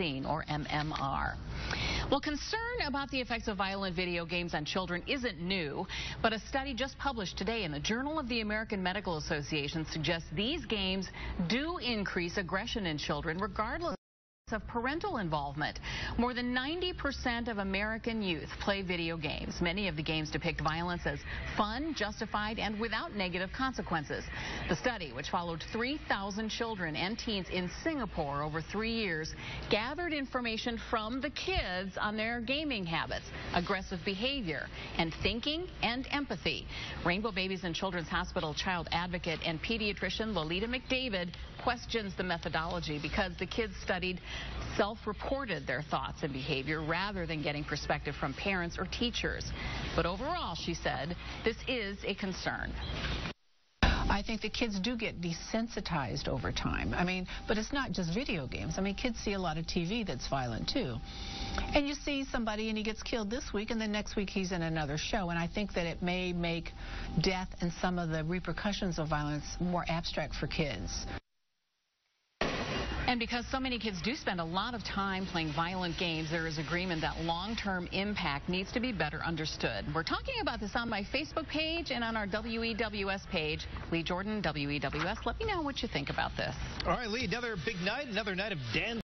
or MMR. Well, concern about the effects of violent video games on children isn't new, but a study just published today in the Journal of the American Medical Association suggests these games do increase aggression in children regardless of parental involvement. More than 90% of American youth play video games. Many of the games depict violence as fun, justified, and without negative consequences. The study, which followed 3,000 children and teens in Singapore over 3 years, gathered information from the kids on their gaming habits, aggressive behavior, and thinking and empathy. Rainbow Babies and Children's Hospital child advocate and pediatrician Lolita McDavid questions the methodology because the kids studied self-reported their thoughts and behavior rather than getting perspective from parents or teachers. But overall, she said, this is a concern. I think the kids do get desensitized over time. But it's not just video games. Kids see a lot of TV that's violent, too. And you see somebody and he gets killed this week, and then next week he's in another show. And I think that it may make death and some of the repercussions of violence more abstract for kids. And because so many kids do spend a lot of time playing violent games, there is agreement that long-term impact needs to be better understood. We're talking about this on my Facebook page and on our WEWS page. Lee Jordan, WEWS. Let me know what you think about this. All right, Lee, another big night, another night of dance.